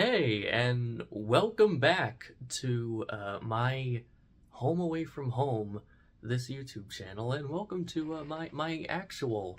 Hey, and welcome back to my home away from home, this YouTube channel, and welcome to my actual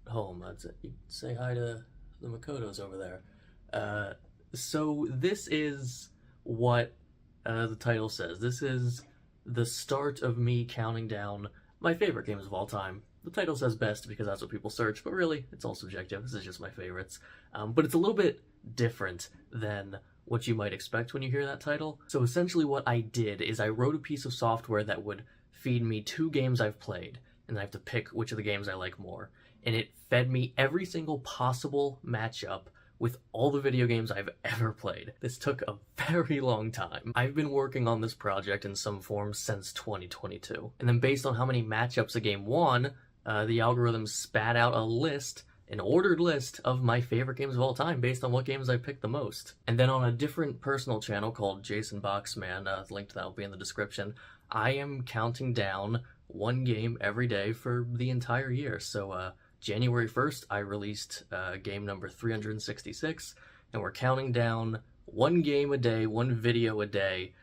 home. I'd say hi to the Makotos over there. So this is what the title says. This is the start of me counting down my favorite games of all time. The title says best because that's what people search, but really, it's all subjective. This is just my favorites. But it's a little bit different than what you might expect when you hear that title. So essentially what I did is I wrote a piece of software that would feed me 2 games I've played, and I have to pick which of the games I like more. And it fed me every single possible matchup with all the video games I've ever played. This took a very long time. I've been working on this project in some form since 2022. And then based on how many matchups a game won, the algorithm spat out a list, an ordered list of my favorite games of all time based on what games I picked the most. And then on a different personal channel called Jason Boxman, the link to that will be in the description, I am counting down one game every day for the entire year. So January 1st, I released game number 366, and we're counting down one game a day, one video a day,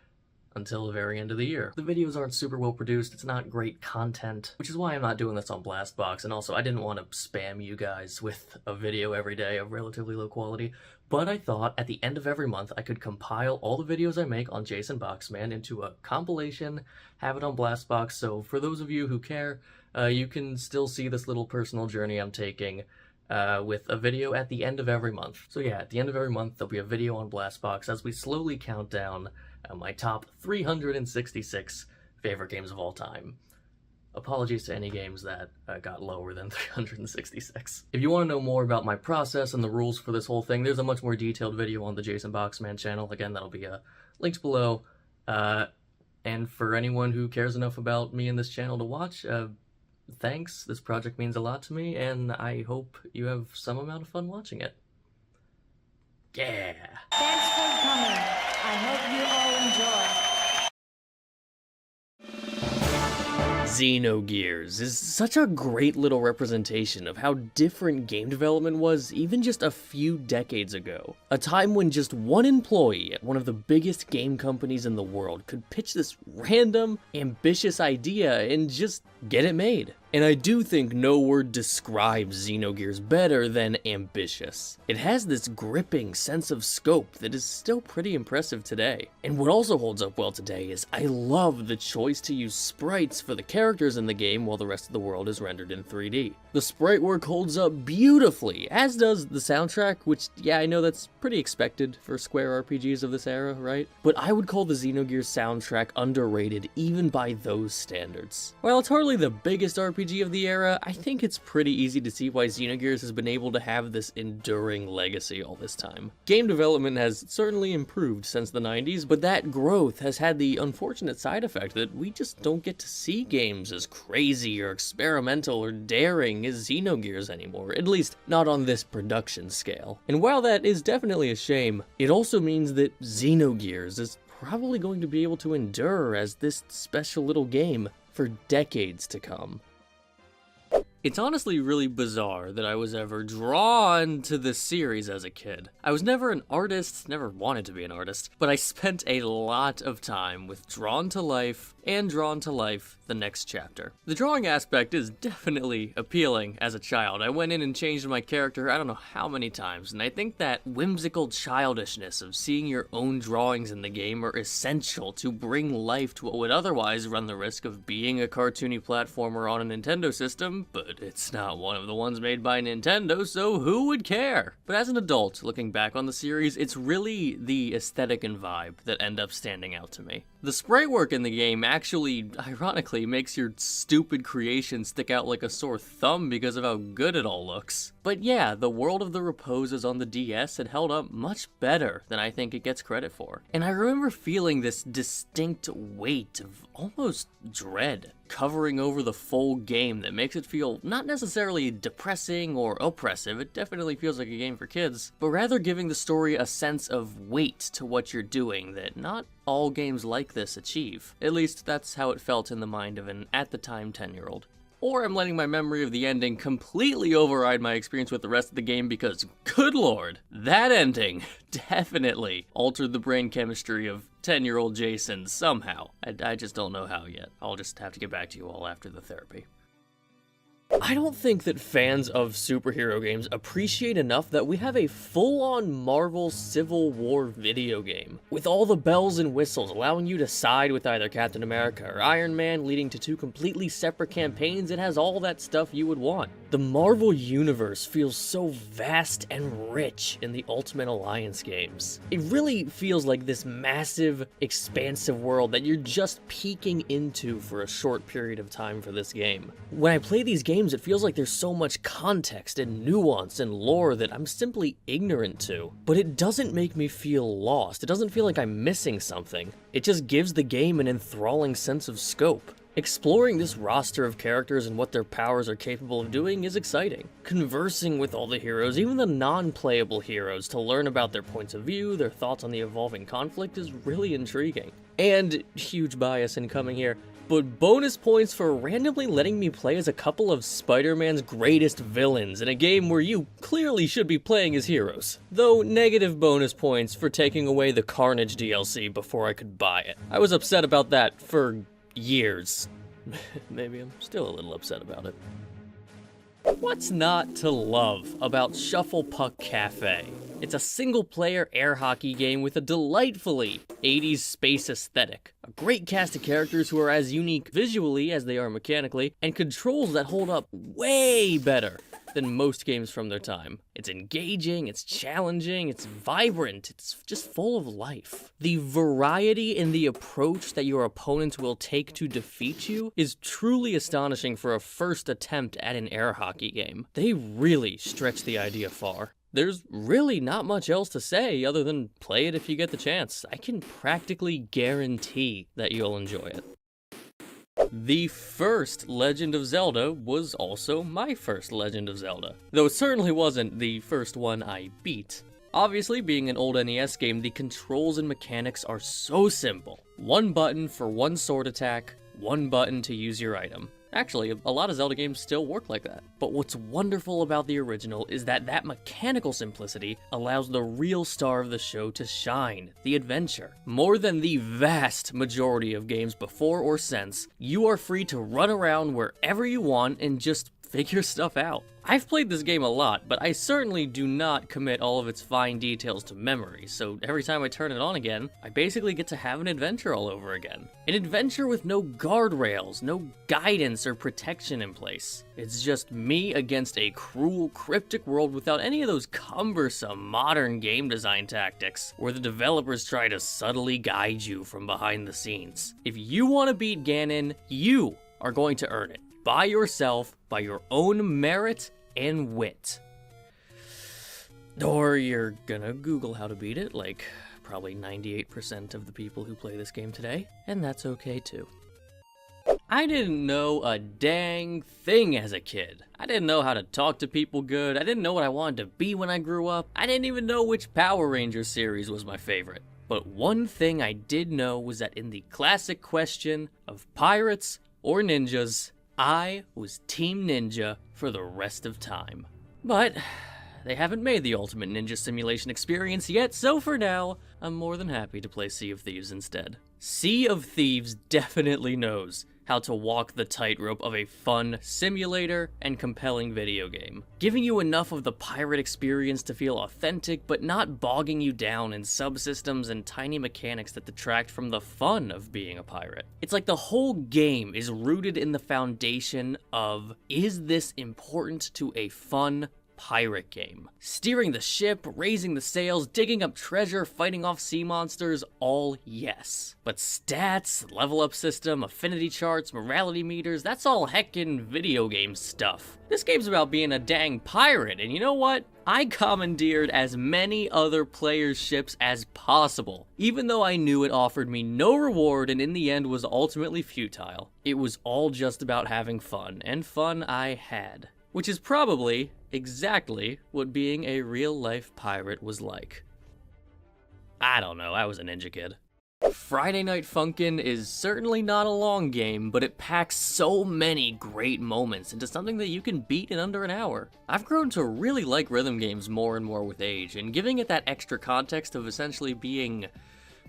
until the very end of the year. The videos aren't super well produced, it's not great content, which is why I'm not doing this on Blastbox, and also I didn't want to spam you guys with a video every day of relatively low quality, but I thought at the end of every month I could compile all the videos I make on Jason Boxman into a compilation, have it on Blastbox, so for those of you who care, you can still see this little personal journey I'm taking with a video at the end of every month. So yeah, at the end of every month there'll be a video on Blastbox as we slowly count down my top 366 favorite games of all time. Apologies to any games that got lower than 366. If you want to know more about my process and the rules for this whole thing, there's a much more detailed video on the Jason Boxman channel. Again, that'll be linked below. And for anyone who cares enough about me and this channel to watch, thanks. This project means a lot to me, and I hope you have some amount of fun watching it. Yeah! Thanks for coming. I hope you all enjoy. Xenogears is such a great little representation of how different game development was even just a few decades ago. A time when just one employee at one of the biggest game companies in the world could pitch this random, ambitious idea and just get it made. And I do think no word describes Xenogears better than ambitious. It has this gripping sense of scope that is still pretty impressive today. And what also holds up well today is I love the choice to use sprites for the characters in the game while the rest of the world is rendered in 3D. The sprite work holds up beautifully, as does the soundtrack, which, yeah, I know that's pretty expected for Square RPGs of this era, right? But I would call the Xenogears soundtrack underrated even by those standards. While it's hardly the biggest RPG of the era, I think it's pretty easy to see why Xenogears has been able to have this enduring legacy all this time. Game development has certainly improved since the 90s, but that growth has had the unfortunate side effect that we just don't get to see games as crazy or experimental or daring as Xenogears anymore, at least not on this production scale. And while that is definitely a shame, it also means that Xenogears is probably going to be able to endure as this special little game for decades to come. It's honestly really bizarre that I was ever drawn to this series as a kid. I was never an artist, never wanted to be an artist, but I spent a lot of time with Drawn to Life and Drawn to Life the Next Chapter. The drawing aspect is definitely appealing as a child. I went in and changed my character I don't know how many times, and I think that whimsical childishness of seeing your own drawings in the game are essential to bring life to what would otherwise run the risk of being a cartoony platformer on a Nintendo system, but it's not one of the ones made by Nintendo, so who would care? But as an adult, looking back on the series, it's really the aesthetic and vibe that end up standing out to me. The sprite work in the game actually, ironically, makes your stupid creation stick out like a sore thumb because of how good it all looks. But yeah, the World of the Reposes on the DS had held up much better than I think it gets credit for. And I remember feeling this distinct weight of almost dread covering over the full game that makes it feel not necessarily depressing or oppressive, it definitely feels like a game for kids, but rather giving the story a sense of weight to what you're doing that not all games like this achieve. At least that's how it felt in the mind of an, at the time, 10-year-old. or I'm letting my memory of the ending completely override my experience with the rest of the game because, good lord, that ending definitely altered the brain chemistry of 10-year-old Jason somehow. I just don't know how yet. I'll just have to get back to you all after the therapy. I don't think that fans of superhero games appreciate enough that we have a full-on Marvel Civil War video game, with all the bells and whistles allowing you to side with either Captain America or Iron Man, leading to two completely separate campaigns. It has all that stuff you would want. The Marvel Universe feels so vast and rich in the Ultimate Alliance games. It really feels like this massive, expansive world that you're just peeking into for a short period of time for this game. When I play these games, it feels like there's so much context and nuance and lore that I'm simply ignorant to. But it doesn't make me feel lost. It doesn't feel like I'm missing something. It just gives the game an enthralling sense of scope. Exploring this roster of characters and what their powers are capable of doing is exciting. Conversing with all the heroes, even the non-playable heroes, to learn about their points of view, their thoughts on the evolving conflict is really intriguing. And, huge bias incoming here, but bonus points for randomly letting me play as a couple of Spider-Man's greatest villains in a game where you clearly should be playing as heroes. Though negative bonus points for taking away the Carnage DLC before I could buy it. I was upset about that for years. Maybe I'm still a little upset about it. What's not to love about Shuffle Puck Cafe? It's a single-player air hockey game with a delightfully 80s space aesthetic, a great cast of characters who are as unique visually as they are mechanically, and controls that hold up way better than most games from their time. It's engaging, it's challenging, it's vibrant, it's just full of life. The variety in the approach that your opponents will take to defeat you is truly astonishing for a first attempt at an air hockey game. They really stretch the idea far. There's really not much else to say other than play it if you get the chance. I can practically guarantee that you'll enjoy it. The first Legend of Zelda was also my first Legend of Zelda, though it certainly wasn't the first one I beat. Obviously, being an old NES game, the controls and mechanics are so simple. One button for one sword attack, one button to use your item. Actually, a lot of Zelda games still work like that. But what's wonderful about the original is that mechanical simplicity allows the real star of the show to shine, the adventure. More than the vast majority of games before or since, you are free to run around wherever you want and just figure stuff out. I've played this game a lot, but I certainly do not commit all of its fine details to memory, so every time I turn it on again, I basically get to have an adventure all over again. An adventure with no guardrails, no guidance or protection in place. It's just me against a cruel, cryptic world without any of those cumbersome modern game design tactics, where the developers try to subtly guide you from behind the scenes. If you want to beat Ganon, you are going to earn it. By yourself, by your own merit and wit. Or you're gonna Google how to beat it, like probably 98% of the people who play this game today, and that's okay too. I didn't know a dang thing as a kid. I didn't know how to talk to people good, I didn't know what I wanted to be when I grew up, I didn't even know which Power Rangers series was my favorite. But one thing I did know was that in the classic question of pirates or ninjas, I was Team Ninja for the rest of time. But they haven't made the Ultimate Ninja Simulation experience yet, so for now, I'm more than happy to play Sea of Thieves instead. Sea of Thieves definitely knows how to walk the tightrope of a fun simulator and compelling video game, giving you enough of the pirate experience to feel authentic, but not bogging you down in subsystems and tiny mechanics that detract from the fun of being a pirate. It's like the whole game is rooted in the foundation of, is this important to a fun pirate game? Steering the ship, raising the sails, digging up treasure, fighting off sea monsters, all yes. But stats, level up system, affinity charts, morality meters, that's all heckin' video game stuff. This game's about being a dang pirate, and you know what? I commandeered as many other players' ships as possible, even though I knew it offered me no reward and in the end was ultimately futile. It was all just about having fun, and fun I had. Which is probably exactly what being a real-life pirate was like. I don't know, I was a ninja kid. Friday Night Funkin' is certainly not a long game, but it packs so many great moments into something that you can beat in under an hour. I've grown to really like rhythm games more and more with age, and giving it that extra context of essentially being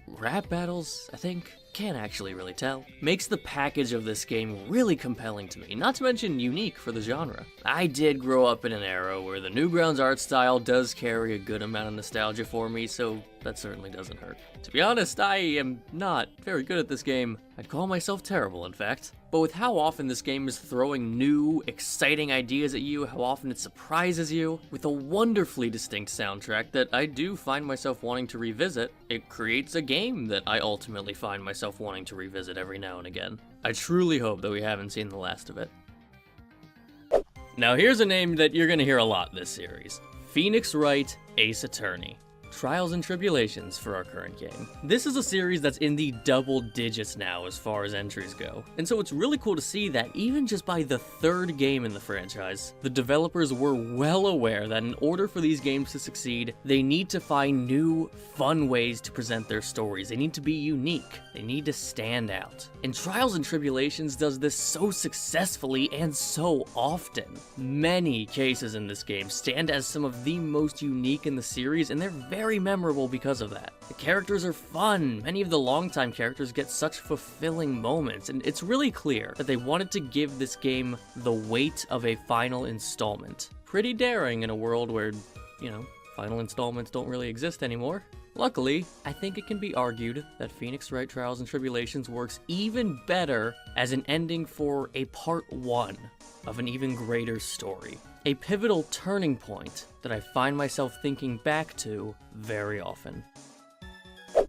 rap battles, I think, can't actually really tell, makes the package of this game really compelling to me, not to mention unique for the genre. I did grow up in an era where the Newgrounds art style does carry a good amount of nostalgia for me, so that certainly doesn't hurt. To be honest, I am not very good at this game. I'd call myself terrible, in fact. But with how often this game is throwing new, exciting ideas at you, how often it surprises you, with a wonderfully distinct soundtrack that I do find myself wanting to revisit, it creates a game that I ultimately find myself wanting to revisit every now and again. I truly hope that we haven't seen the last of it. Now here's a name that you're gonna hear a lot this series. Phoenix Wright, Ace Attorney. Trials and Tribulations for our current game. This is a series that's in the double digits now as far as entries go, and so it's really cool to see that even just by the third game in the franchise, the developers were well aware that in order for these games to succeed, they need to find new, fun ways to present their stories. They need to be unique. They need to stand out. And Trials and Tribulations does this so successfully and so often. Many cases in this game stand as some of the most unique in the series, and they're very memorable because of that. The characters are fun. Many of the longtime characters get such fulfilling moments, and it's really clear that they wanted to give this game the weight of a final installment. Pretty daring in a world where, you know, final installments don't really exist anymore. Luckily, I think it can be argued that Phoenix Wright Trials and Tribulations works even better as an ending for a part 1 of an even greater story. A pivotal turning point that I find myself thinking back to very often.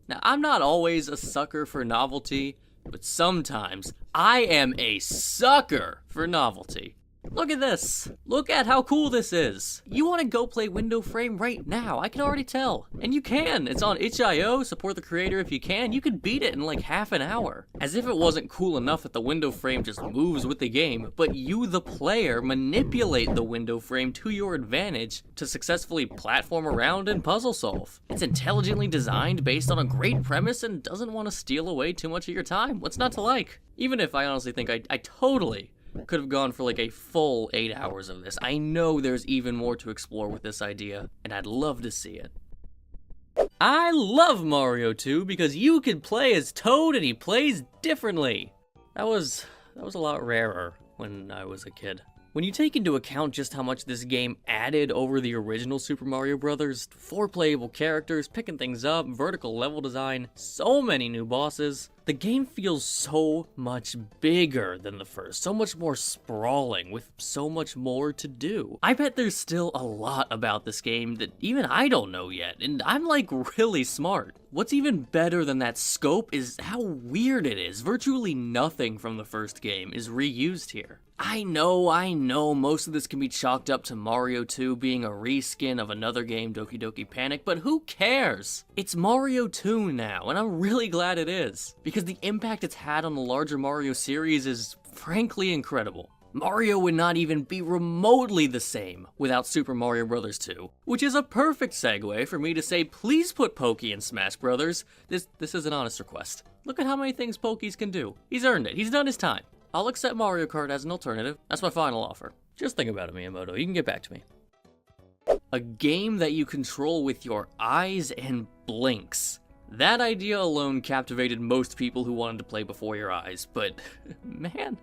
Now, I'm not always a sucker for novelty, but sometimes I am a sucker for novelty. Look at this. Look at how cool this is. You want to go play Window Frame right now, I can already tell. And you can. It's on itch.io, support the creator if you can. You could beat it in like half an hour. As if it wasn't cool enough that the window frame just moves with the game, but you, the player, manipulate the window frame to your advantage to successfully platform around and puzzle solve. It's intelligently designed based on a great premise and doesn't want to steal away too much of your time. What's not to like? Even if I honestly think I totally could have gone for like a full 8 hours of this. I know there's even more to explore with this idea, and I'd love to see it. I love Mario 2 because you can play as Toad and he plays differently. That was a lot rarer when I was a kid. When you take into account just how much this game added over the original Super Mario Bros., 4 playable characters, picking things up, vertical level design, so many new bosses, the game feels so much bigger than the first, so much more sprawling, with so much more to do. I bet there's still a lot about this game that even I don't know yet, and I'm like really smart. What's even better than that scope is how weird it is. Virtually nothing from the first game is reused here. I know, most of this can be chalked up to Mario 2 being a reskin of another game, Doki Doki Panic, but who cares? It's Mario 2 now, and I'm really glad it is, because the impact it's had on the larger Mario series is frankly incredible. Mario would not even be remotely the same without Super Mario Bros. 2, which is a perfect segue for me to say please put Pokey in Smash Bros. This is an honest request. Look at how many things Pokey's can do. He's earned it. He's done his time. I'll accept Mario Kart as an alternative. That's my final offer. Just think about it, Miyamoto. You can get back to me. A game that you control with your eyes and blinks. That idea alone captivated most people who wanted to play before your eyes, but man,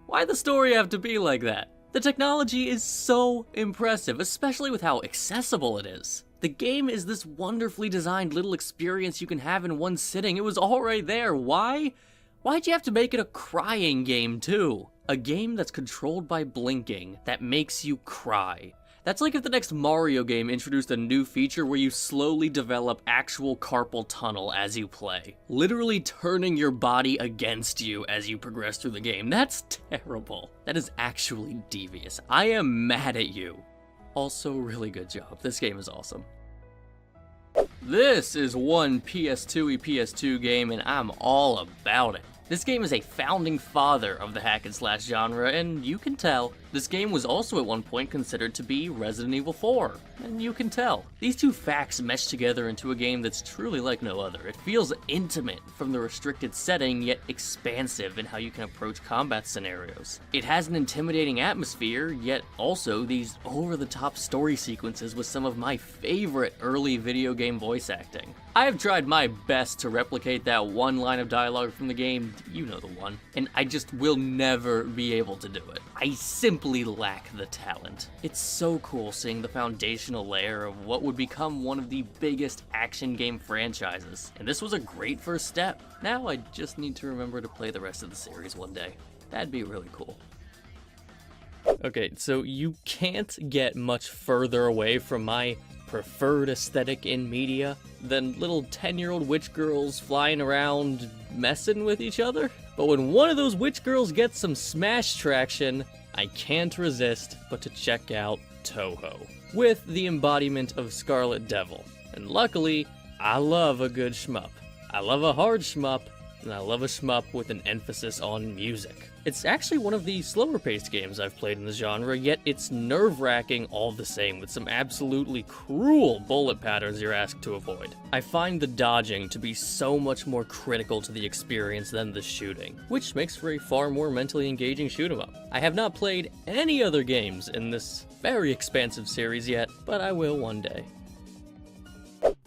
why the story have to be like that? The technology is so impressive, especially with how accessible it is. The game is this wonderfully designed little experience you can have in one sitting. It was all right there. Why? Why'd you have to make it a crying game too? A game that's controlled by blinking that makes you cry. That's like if the next Mario game introduced a new feature where you slowly develop actual carpal tunnel as you play. Literally turning your body against you as you progress through the game. That's terrible. That is actually devious. I am mad at you. Also, really good job. This game is awesome. This is one PS2-y PS2 game, and I'm all about it. This game is a founding father of the hack and slash genre, and you can tell This game was also at one point considered to be Resident Evil 4, and you can tell. These two facts mesh together into a game that's truly like no other. It feels intimate from the restricted setting, yet expansive in how you can approach combat scenarios. It has an intimidating atmosphere, yet also these over-the-top story sequences with some of my favorite early video game voice acting. I have tried my best to replicate that one line of dialogue from the game, you know the one, and I just will never be able to do it. I simply lack the talent. It's so cool seeing the foundational layer of what would become one of the biggest action game franchises, and this was a great first step. Now I just need to remember to play the rest of the series one day. That'd be really cool. Okay, so you can't get much further away from my preferred aesthetic in media than little 10-year-old witch girls flying around messing with each other. But when one of those witch girls gets some Smash traction, I can't resist but to check out Touhou, with the embodiment of Scarlet Devil. And luckily, I love a good shmup. I love a hard shmup, and I love a shmup with an emphasis on music. It's actually one of the slower-paced games I've played in the genre, yet it's nerve-wracking all the same, with some absolutely cruel bullet patterns you're asked to avoid. I find the dodging to be so much more critical to the experience than the shooting, which makes for a far more mentally engaging shoot-'em-up. I have not played any other games in this very expansive series yet, but I will one day.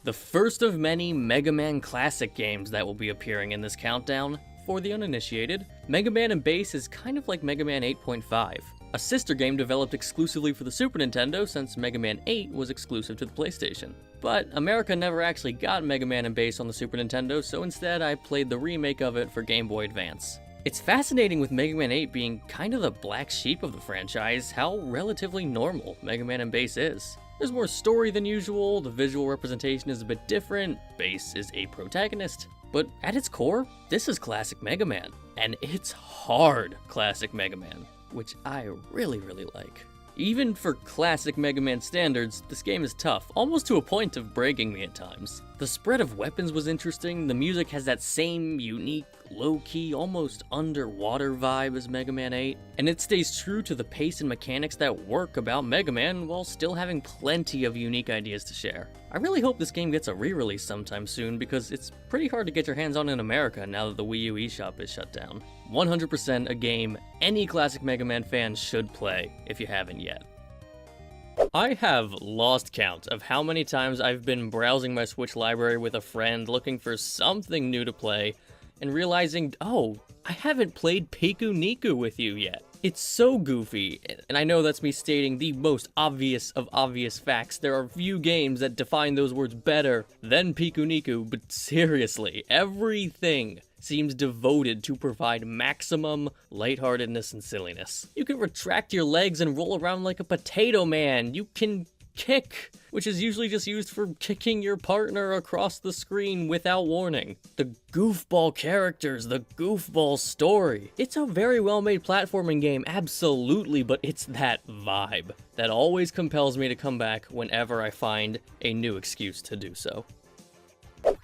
The first of many Mega Man classic games that will be appearing in this countdown. For the uninitiated, Mega Man and Bas is kind of like Mega Man 8.5, a sister game developed exclusively for the Super Nintendo since Mega Man 8 was exclusive to the PlayStation. But America never actually got Mega Man and Bas on the Super Nintendo, so instead I played the remake of it for Game Boy Advance. It's fascinating with Mega Man 8 being kind of the black sheep of the franchise, how relatively normal Mega Man and Bas is. There's more story than usual, the visual representation is a bit different, Bas is a protagonist. But at its core, this is classic Mega Man, and it's hard classic Mega Man, which I really like. Even for classic Mega Man standards, this game is tough, almost to a point of breaking me at times. The spread of weapons was interesting, the music has that same unique, low-key, almost underwater vibe as Mega Man 8, and it stays true to the pace and mechanics that work about Mega Man while still having plenty of unique ideas to share. I really hope this game gets a re-release sometime soon because it's pretty hard to get your hands on in America now that the Wii U eShop is shut down. 100% a game any classic Mega Man fan should play if you haven't yet. I have lost count of how many times I've been browsing my Switch library with a friend looking for something new to play and realizing, oh, I haven't played Pikuniku with you yet. It's so goofy, and I know that's me stating the most obvious of obvious facts. There are few games that define those words better than Pikuniku, but seriously, everything seems devoted to provide maximum lightheartedness and silliness. You can retract your legs and roll around like a potato man. You can kick, which is usually just used for kicking your partner across the screen without warning. The goofball characters, the goofball story. It's a very well-made platforming game, absolutely, but it's that vibe that always compels me to come back whenever I find a new excuse to do so.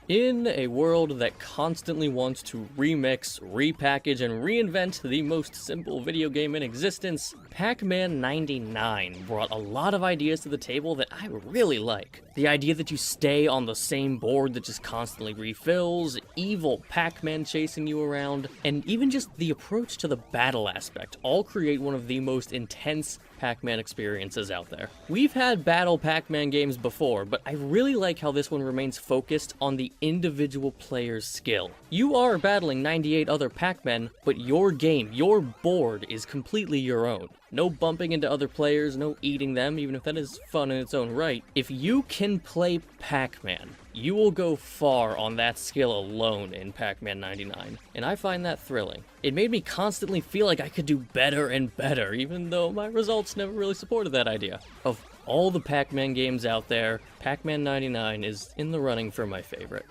In a world that constantly wants to remix, repackage, and reinvent the most simple video game in existence, PacMan 99 brought a lot of ideas to the table that I really like. The idea that you stay on the same board that just constantly refills, evil Pac-Man chasing you around, and even just the approach to the battle aspect all create one of the most intense Pac-Man experiences out there. We've had battle Pac-Man games before, but I really like how this one remains focused on the individual player's skill. You are battling 98 other Pac-Men, but your game, your board is completely your own. No bumping into other players, no eating them, even if that is fun in its own right. If you can play Pac-Man, you will go far on that skill alone in Pac-Man 99, and I find that thrilling. It made me constantly feel like I could do better and better, even though my results never really supported that idea. Of all the Pac-Man games out there, Pac-Man 99 is in the running for my favorite.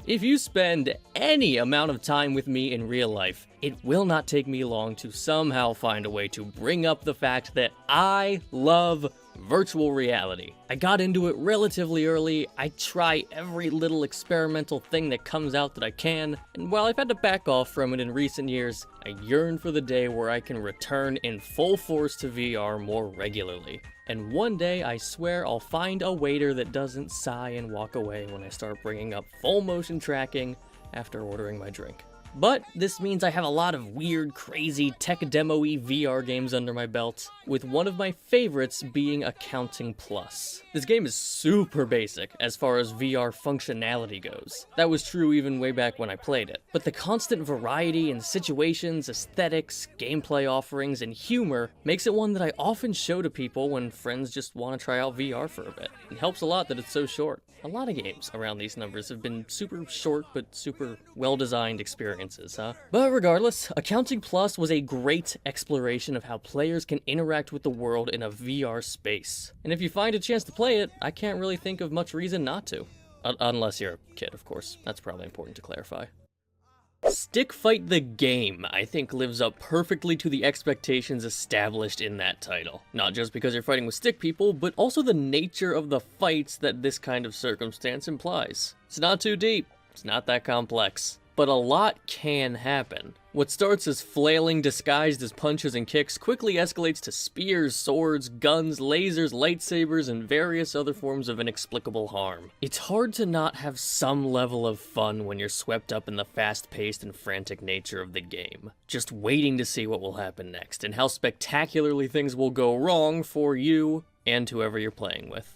If you spend any amount of time with me in real life, it will not take me long to somehow find a way to bring up the fact that I love virtual reality. I got into it relatively early. I try every little experimental thing that comes out that I can, and while I've had to back off from it in recent years, I yearn for the day where I can return in full force to VR more regularly. And one day, I swear I'll find a waiter that doesn't sigh and walk away when I start bringing up full motion tracking after ordering my drink. But this means I have a lot of weird, crazy, tech demo-y VR games under my belt, with one of my favorites being Accounting Plus. This game is super basic as far as VR functionality goes. That was true even way back when I played it. But the constant variety in situations, aesthetics, gameplay offerings, and humor makes it one that I often show to people when friends just want to try out VR for a bit. It helps a lot that it's so short. A lot of games around these numbers have been super short but super well-designed experiences, huh? But regardless, Accounting Plus was a great exploration of how players can interact with the world in a VR space. And if you find a chance to play it, I can't really think of much reason not to. Unless you're a kid, of course. That's probably important to clarify. Stick Fight the Game, I think, lives up perfectly to the expectations established in that title. Not just because you're fighting with stick people, but also the nature of the fights that this kind of circumstance implies. It's not too deep, it's not that complex, but a lot can happen. What starts as flailing disguised as punches and kicks quickly escalates to spears, swords, guns, lasers, lightsabers, and various other forms of inexplicable harm. It's hard to not have some level of fun when you're swept up in the fast-paced and frantic nature of the game, just waiting to see what will happen next, and how spectacularly things will go wrong for you and whoever you're playing with.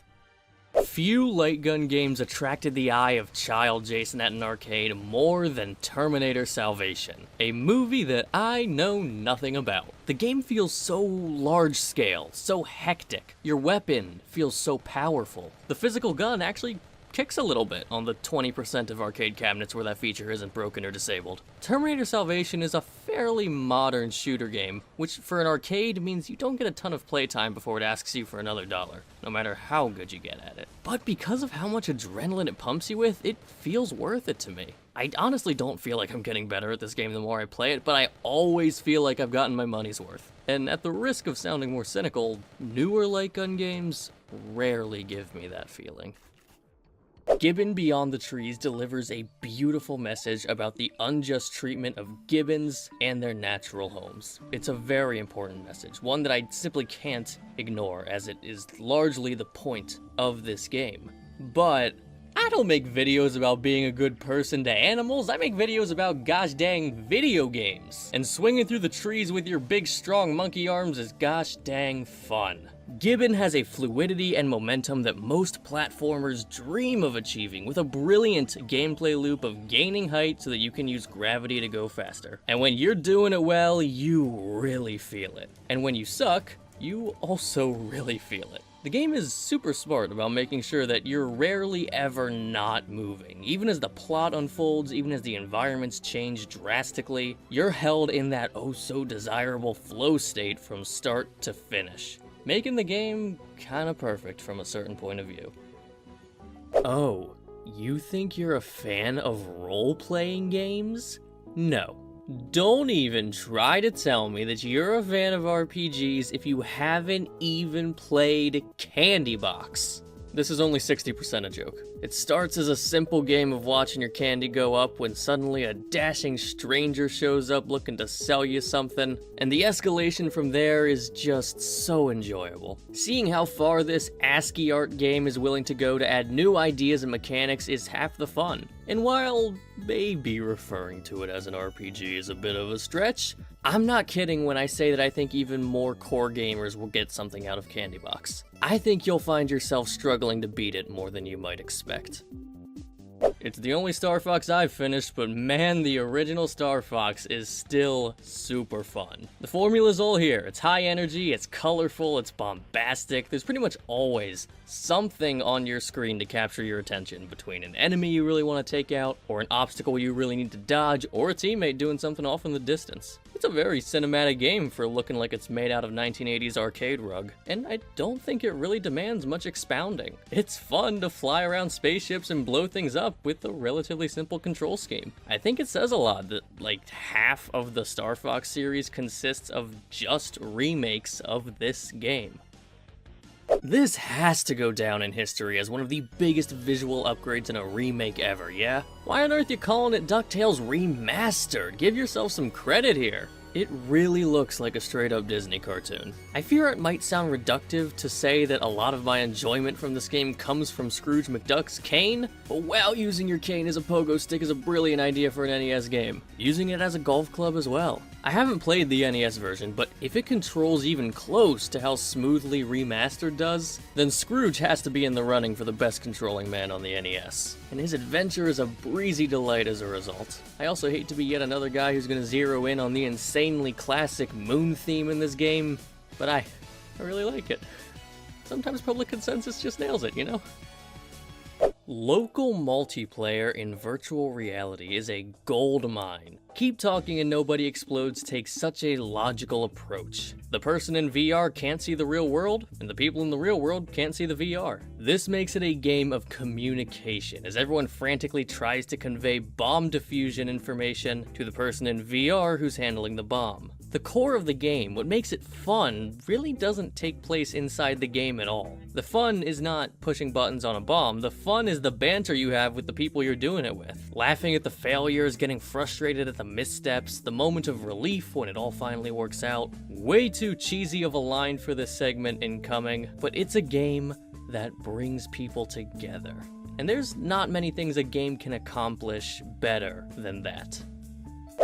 Few light gun games attracted the eye of child Jason at an arcade more than Terminator Salvation, a movie that I know nothing about. The game feels so large-scale, so hectic. Your weapon feels so powerful. The physical gun actually kicks a little bit on the 20% of arcade cabinets where that feature isn't broken or disabled. Terminator Salvation is a fairly modern shooter game, which for an arcade means you don't get a ton of playtime before it asks you for another $1, no matter how good you get at it. But because of how much adrenaline it pumps you with, it feels worth it to me. I honestly don't feel like I'm getting better at this game the more I play it, but I always feel like I've gotten my money's worth. And at the risk of sounding more cynical, newer light gun games rarely give me that feeling. Gibbon Beyond the Trees delivers a beautiful message about the unjust treatment of gibbons and their natural homes. It's a very important message, one that I simply can't ignore, as it is largely the point of this game. But I don't make videos about being a good person to animals, I make videos about gosh dang video games. And swinging through the trees with your big strong monkey arms is gosh dang fun. Gibbon has a fluidity and momentum that most platformers dream of achieving, with a brilliant gameplay loop of gaining height so that you can use gravity to go faster. And when you're doing it well, you really feel it. And when you suck, you also really feel it. The game is super smart about making sure that you're rarely ever not moving. Even as the plot unfolds, even as the environments change drastically, you're held in that oh so desirable flow state from start to finish, making the game kinda perfect from a certain point of view. Oh, you think you're a fan of role-playing games? No. Don't even try to tell me that you're a fan of RPGs if you haven't even played Candy Box. This is only 60% a joke. It starts as a simple game of watching your candy go up when suddenly a dashing stranger shows up looking to sell you something, and the escalation from there is just so enjoyable. Seeing how far this ASCII art game is willing to go to add new ideas and mechanics is half the fun. And while maybe referring to it as an RPG is a bit of a stretch, I'm not kidding when I say that I think even more core gamers will get something out of Candy Box. I think you'll find yourself struggling to beat it more than you might expect. It's the only Star Fox I've finished, but man, the original Star Fox is still super fun. The formula's all here. It's high energy, it's colorful, it's bombastic. There's pretty much always something on your screen to capture your attention, between an enemy you really want to take out, or an obstacle you really need to dodge, or a teammate doing something off in the distance. It's a very cinematic game for looking like it's made out of 1980s arcade rug, and I don't think it really demands much expounding. It's fun to fly around spaceships and blow things up with a relatively simple control scheme. I think it says a lot that like half of the Star Fox series consists of just remakes of this game. This has to go down in history as one of the biggest visual upgrades in a remake ever, yeah? Why on earth you calling it Ducktales Remastered? Give yourself some credit here. It really looks like a straight-up Disney cartoon. I fear it might sound reductive to say that a lot of my enjoyment from this game comes from Scrooge McDuck's cane, but wow, using your cane as a pogo stick is a brilliant idea for an NES game. Using it as a golf club as well. I haven't played the NES version, but if it controls even close to how smoothly Remastered does, then Scrooge has to be in the running for the best controlling man on the NES. And his adventure is a breezy delight as a result. I also hate to be yet another guy who's gonna zero in on the insanely classic moon theme in this game, but I really like it. Sometimes public consensus just nails it, you know? Local multiplayer in virtual reality is a gold mine. Keep Talking and Nobody Explodes takes such a logical approach. The person in VR can't see the real world, and the people in the real world can't see the VR. This makes it a game of communication, as everyone frantically tries to convey bomb diffusion information to the person in VR who's handling the bomb. The core of the game, what makes it fun, really doesn't take place inside the game at all. The fun is not pushing buttons on a bomb, the fun is the banter you have with the people you're doing it with. Laughing at the failures, getting frustrated at the missteps, the moment of relief when it all finally works out. Way too cheesy of a line for this segment incoming, but it's a game that brings people together. And there's not many things a game can accomplish better than that.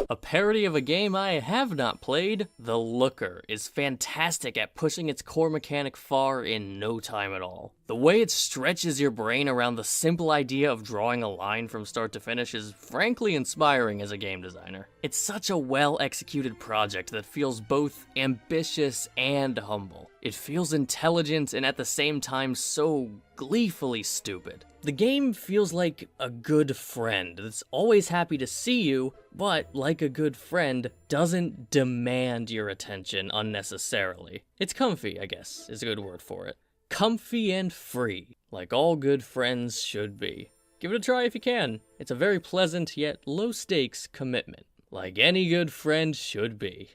A parody of a game I have not played, The Looker, is fantastic at pushing its core mechanic far in no time at all. The way it stretches your brain around the simple idea of drawing a line from start to finish is frankly inspiring as a game designer. It's such a well-executed project that feels both ambitious and humble. It feels intelligent and at the same time so gleefully stupid. The game feels like a good friend that's always happy to see you, but like a good friend, doesn't demand your attention unnecessarily. It's comfy, I guess, is a good word for it. Comfy and free, like all good friends should be. Give it a try if you can. It's a very pleasant yet low-stakes commitment, like any good friend should be.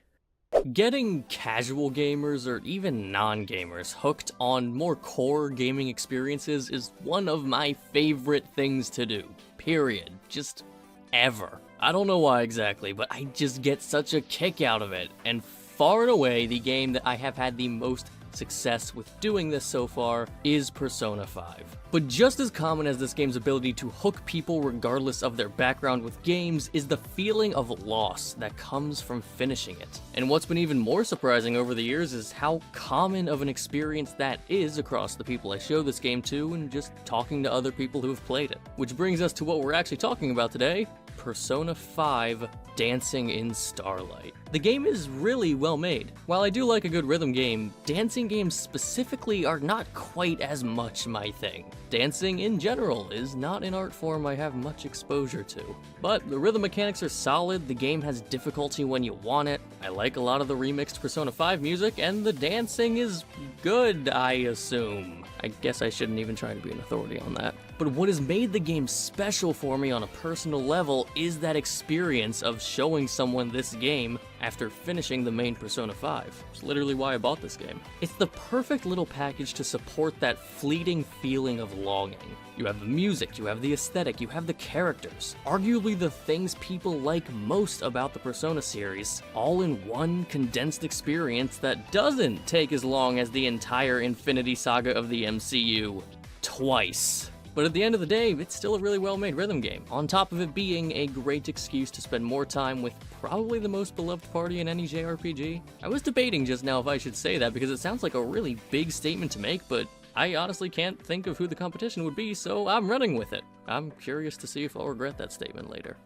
Getting casual gamers or even non-gamers hooked on more core gaming experiences is one of my favorite things to do, period. Just ever. I don't know why exactly, but I just get such a kick out of it, and far and away the game that I have had the most success with doing this so far is Persona 5. But just as common as this game's ability to hook people regardless of their background with games is the feeling of loss that comes from finishing it. And what's been even more surprising over the years is how common of an experience that is across the people I show this game to and just talking to other people who have played it. Which brings us to what we're actually talking about today, Persona 5 Dancing in Starlight. The game is really well made. While I do like a good rhythm game, dancing games specifically are not quite as much my thing. Dancing in general is not an art form I have much exposure to. But the rhythm mechanics are solid, the game has difficulty when you want it, I like a lot of the remixed Persona 5 music, and the dancing is good, I assume. I guess I shouldn't even try to be an authority on that. But what has made the game special for me on a personal level is that experience of showing someone this game after finishing the main Persona 5. It's literally why I bought this game. It's the perfect little package to support that fleeting feeling of longing. You have the music, you have the aesthetic, you have the characters. Arguably the things people like most about the Persona series, all in one condensed experience that doesn't take as long as the entire Infinity Saga of the MCU twice. But at the end of the day, it's still a really well-made rhythm game, on top of it being a great excuse to spend more time with probably the most beloved party in any JRPG. I was debating just now if I should say that because it sounds like a really big statement to make, but I honestly can't think of who the competition would be, so I'm running with it. I'm curious to see if I'll regret that statement later.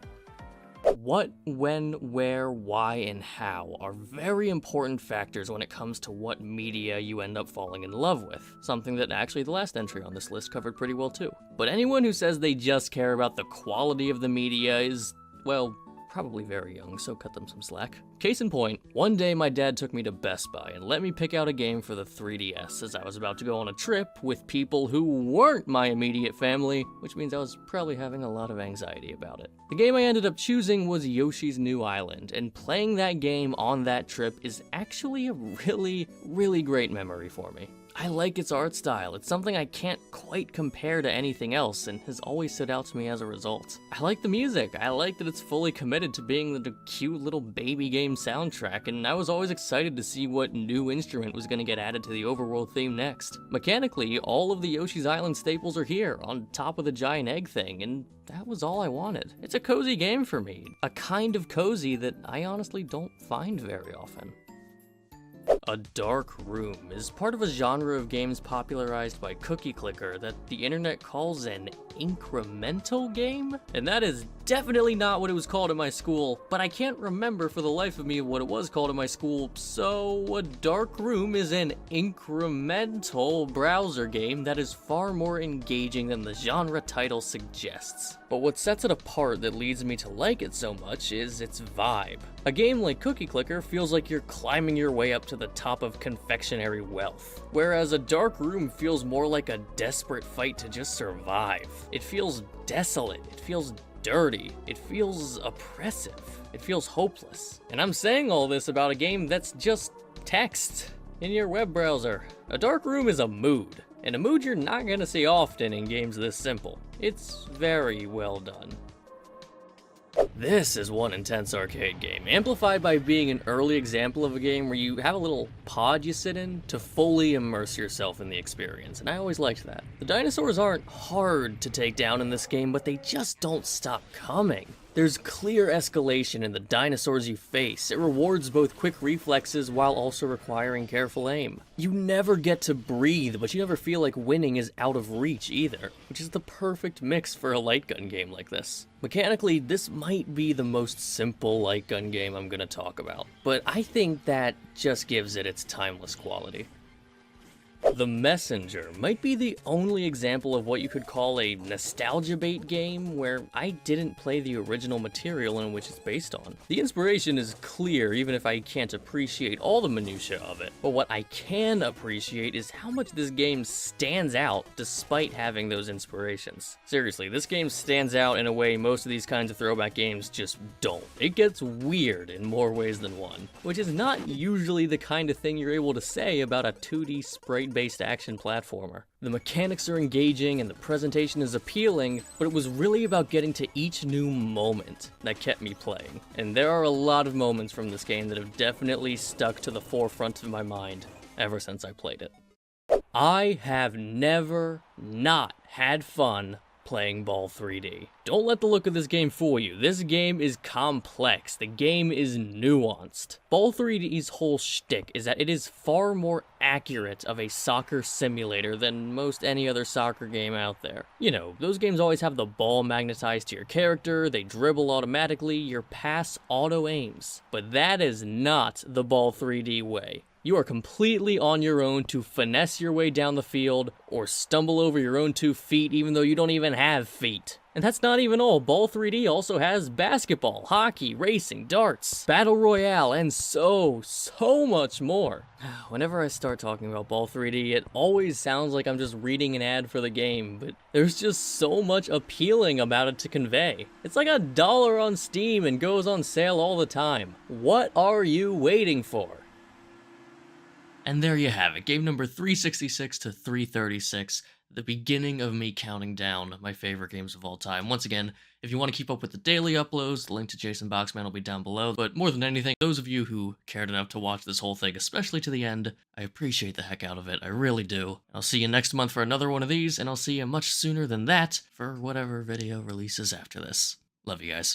What, when, where, why, and how are very important factors when it comes to what media you end up falling in love with. Something that actually the last entry on this list covered pretty well too. But anyone who says they just care about the quality of the media is, well, probably very young, so cut them some slack. Case in point, one day my dad took me to Best Buy and let me pick out a game for the 3DS as I was about to go on a trip with people who weren't my immediate family, which means I was probably having a lot of anxiety about it. The game I ended up choosing was Yoshis New Island, and playing that game on that trip is actually a really great memory for me. I like its art style. It's something I can't quite compare to anything else and has always stood out to me as a result. I like the music. I like that it's fully committed to being the cute little baby game soundtrack, and I was always excited to see what new instrument was going to get added to the overworld theme next. Mechanically, all of the Yoshi's Island staples are here, on top of the giant egg thing, and that was all I wanted. It's a cozy game for me. A kind of cozy that I honestly don't find very often. A dark room is part of a genre of games popularized by Cookie Clicker that the internet calls an incremental game? And that is definitely not what it was called at my school, but I can't remember for the life of me what it was called at my school, so a dark room is an incremental browser game that is far more engaging than the genre title suggests. But what sets it apart that leads me to like it so much is its vibe. A game like Cookie Clicker feels like you're climbing your way up to the top of confectionery wealth, whereas a dark room feels more like a desperate fight to just survive. It feels desolate, it feels dirty, it feels oppressive, it feels hopeless. And I'm saying all this about a game that's just text in your web browser. A dark room is a mood, and a mood you're not gonna see often in games this simple. It's very well done. This is one intense arcade game, amplified by being an early example of a game where you have a little pod you sit in to fully immerse yourself in the experience, and I always liked that. The dinosaurs aren't hard to take down in this game, but they just don't stop coming. There's clear escalation in the dinosaurs you face. It rewards both quick reflexes while also requiring careful aim. You never get to breathe, but you never feel like winning is out of reach either, which is the perfect mix for a light gun game like this. Mechanically, this might be the most simple light gun game I'm gonna talk about, but I think that just gives it its timeless quality. The Messenger might be the only example of what you could call a nostalgia bait game where I didn't play the original material in which it's based on. The inspiration is clear even if I can't appreciate all the minutiae of it, but what I can appreciate is how much this game stands out despite having those inspirations. Seriously, this game stands out in a way most of these kinds of throwback games just don't. It gets weird in more ways than one, which is not usually the kind of thing you're able to say about a 2D sprite-based action platformer. The mechanics are engaging and the presentation is appealing, but it was really about getting to each new moment that kept me playing. And there are a lot of moments from this game that have definitely stuck to the forefront of my mind ever since I played it. I have never not had fun playing Ball 3D. Don't let the look of this game fool you. This game is complex. The game is nuanced. Ball 3D's whole shtick is that it is far more accurate of a soccer simulator than most any other soccer game out there. You know, those games always have the ball magnetized to your character, they dribble automatically, your pass auto-aims. But that is not the Ball 3D way. You are completely on your own to finesse your way down the field or stumble over your own 2 feet even though you don't even have feet. And that's not even all. Ball 3D also has basketball, hockey, racing, darts, battle royale, and so much more. Whenever I start talking about Ball 3D, it always sounds like I'm just reading an ad for the game, but there's just so much appealing about it to convey. It's like $1 on Steam and goes on sale all the time. What are you waiting for? And there you have it, game number 366 to 336, the beginning of me counting down my favorite games of all time. Once again, if you want to keep up with the daily uploads, the link to Jason Boxman will be down below. But more than anything, those of you who cared enough to watch this whole thing, especially to the end, I appreciate the heck out of it, I really do. I'll see you next month for another one of these, and I'll see you much sooner than that for whatever video releases after this. Love you guys.